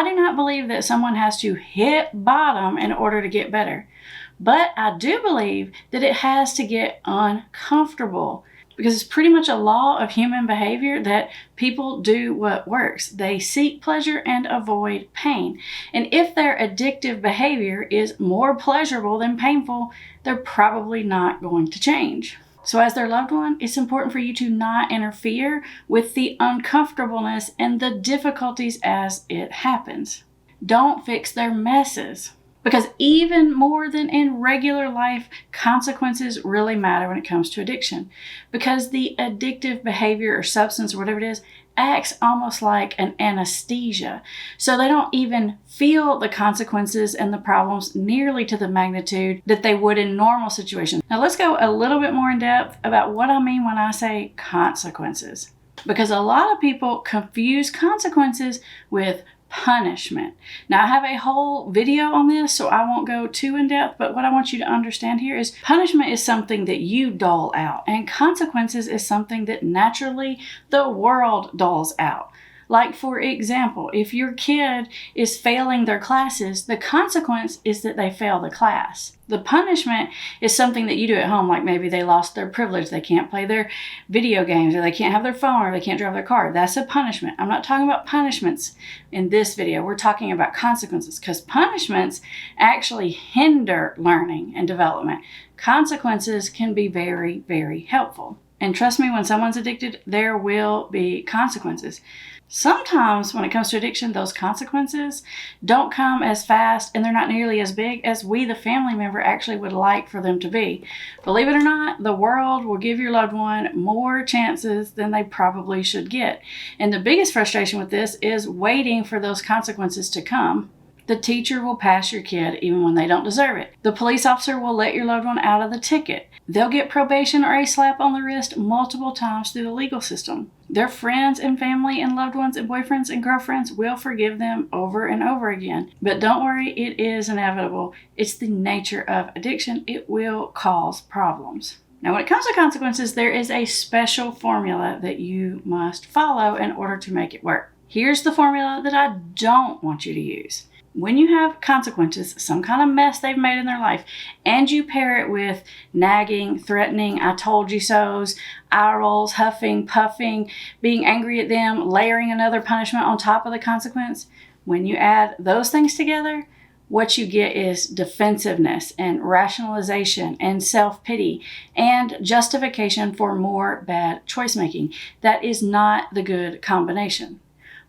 I do not believe that someone has to hit bottom in order to get better. But I do believe that it has to get uncomfortable, because it's pretty much a law of human behavior that people do what works. They seek pleasure and avoid pain. And if their addictive behavior is more pleasurable than painful, they're probably not going to change. So as their loved one, it's important for you to not interfere with the uncomfortableness and the difficulties as it happens. Don't fix their messes. Because even more than in regular life, consequences really matter when it comes to addiction. Because the addictive behavior or substance or whatever it is acts almost like an anesthesia. So they don't even feel the consequences and the problems nearly to the magnitude that they would in normal situations. Now let's go a little bit more in depth about what I mean when I say consequences. Because a lot of people confuse consequences with punishment. Now I have a whole video on this, so I won't go too in depth, but what I want you to understand here is punishment is something that you dole out, and consequences is something that naturally the world doles out. Like, for example, if your kid is failing their classes, the consequence is that they fail the class. The punishment is something that you do at home, like maybe they lost their privilege, they can't play their video games, or they can't have their phone, or they can't drive their car. That's a punishment. I'm not talking about punishments in this video. We're talking about consequences, because punishments actually hinder learning and development. Consequences can be very, very helpful. And trust me, when someone's addicted, there will be consequences. Sometimes when it comes to addiction, those consequences don't come as fast and they're not nearly as big as we, the family member, actually would like for them to be. Believe it or not, the world will give your loved one more chances than they probably should get. And the biggest frustration with this is waiting for those consequences to come. The teacher will pass your kid even when they don't deserve it. The police officer will let your loved one out of the ticket. They'll get probation or a slap on the wrist multiple times through the legal system. Their friends and family and loved ones and boyfriends and girlfriends will forgive them over and over again. But don't worry, it is inevitable. It's the nature of addiction. It will cause problems. Now, when it comes to consequences, there is a special formula that you must follow in order to make it work. Here's the formula that I don't want you to use. When you have consequences, some kind of mess they've made in their life, and you pair it with nagging, threatening, I told you so's, eye rolls, huffing, puffing, being angry at them, layering another punishment on top of the consequence, when you add those things together, what you get is defensiveness and rationalization and self-pity and justification for more bad choice making. That is not the good combination.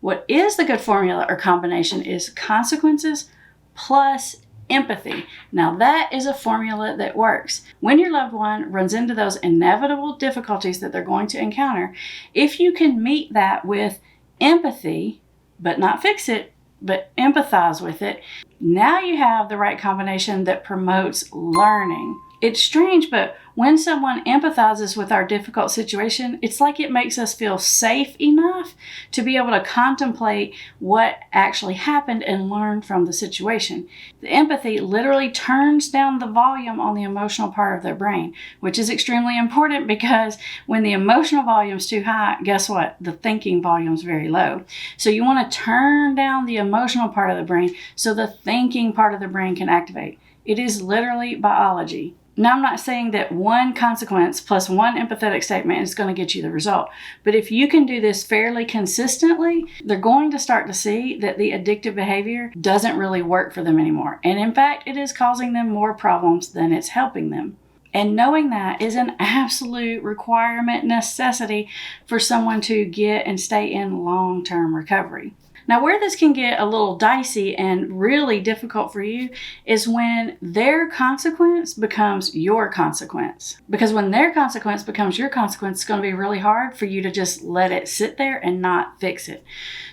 What is the good formula or combination is consequences plus empathy. Now that is a formula that works. When your loved one runs into those inevitable difficulties that they're going to encounter, if you can meet that with empathy, but not fix it, but empathize with it, now you have the right combination that promotes learning. It's strange, but when someone empathizes with our difficult situation, it's like it makes us feel safe enough to be able to contemplate what actually happened and learn from the situation. The empathy literally turns down the volume on the emotional part of their brain, which is extremely important because when the emotional volume is too high, guess what? The thinking volume is very low. So you want to turn down the emotional part of the brain so the thinking part of the brain can activate. It is literally biology. Now, I'm not saying that one consequence plus one empathetic statement is going to get you the result. But if you can do this fairly consistently, they're going to start to see that the addictive behavior doesn't really work for them anymore. And in fact, it is causing them more problems than it's helping them. And knowing that is an absolute requirement, necessity for someone to get and stay in long-term recovery. Now, where this can get a little dicey and really difficult for you is when their consequence becomes your consequence. Because when their consequence becomes your consequence, it's going to be really hard for you to just let it sit there and not fix it.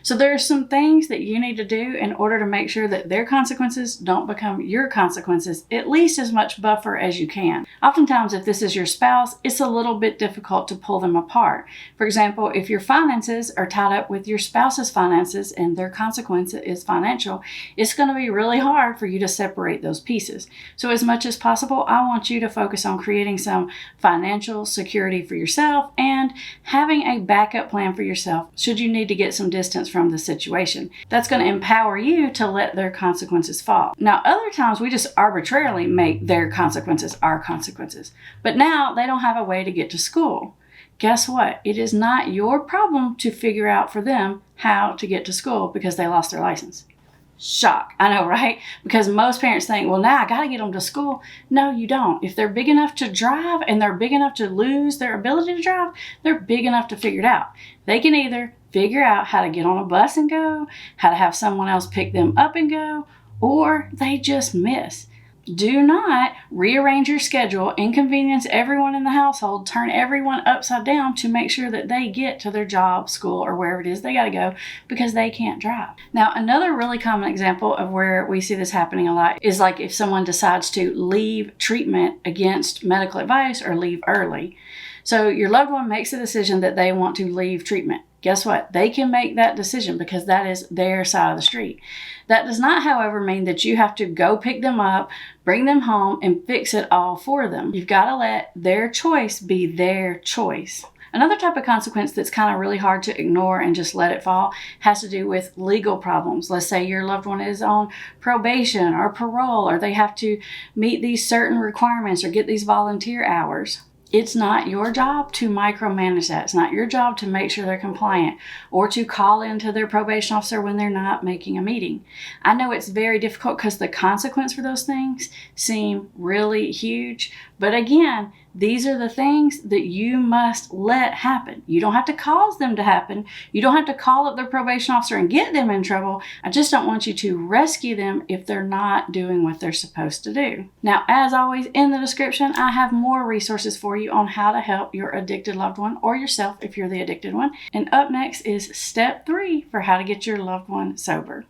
So there are some things that you need to do in order to make sure that their consequences don't become your consequences, at least as much buffer as you can. Oftentimes, if this is your spouse, it's a little bit difficult to pull them apart. For example, if your finances are tied up with your spouse's finances and their consequence is financial, it's going to be really hard for you to separate those pieces. So as much as possible, I want you to focus on creating some financial security for yourself and having a backup plan for yourself should you need to get some distance from the situation. That's going to empower you to let their consequences fall. Now, other times we just arbitrarily make their consequences our consequences, but now they don't have a way to get to school. Guess what? It is not your problem to figure out for them how to get to school because they lost their license. Shock. I know, right? Because most parents think, well, now I got to get them to school. No, you don't. If they're big enough to drive and they're big enough to lose their ability to drive, they're big enough to figure it out. They can either figure out how to get on a bus and go, how to have someone else pick them up and go, or they just miss. Do not rearrange your schedule, inconvenience everyone in the household, turn everyone upside down to make sure that they get to their job, school, or wherever it is they got to go because they can't drive. Now, another really common example of where we see this happening a lot is like if someone decides to leave treatment against medical advice or leave early. So your loved one makes a decision that they want to leave treatment. Guess what? They can make that decision because that is their side of the street. That does not, however, mean that you have to go pick them up, bring them home, and fix it all for them. You've got to let their choice be their choice. Another type of consequence that's kind of really hard to ignore and just let it fall has to do with legal problems. Let's say your loved one is on probation or parole, or they have to meet these certain requirements or get these volunteer hours. It's not your job to micromanage that. It's not your job to make sure they're compliant or to call into their probation officer when they're not making a meeting. I know it's very difficult because the consequence for those things seem really huge. But again, these are the things that you must let happen. You don't have to cause them to happen. You don't have to call up their probation officer and get them in trouble. I just don't want you to rescue them if they're not doing what they're supposed to do. Now, as always, in the description, I have more resources for you on how to help your addicted loved one or yourself if you're the addicted one. And up next is step 3 for how to get your loved one sober.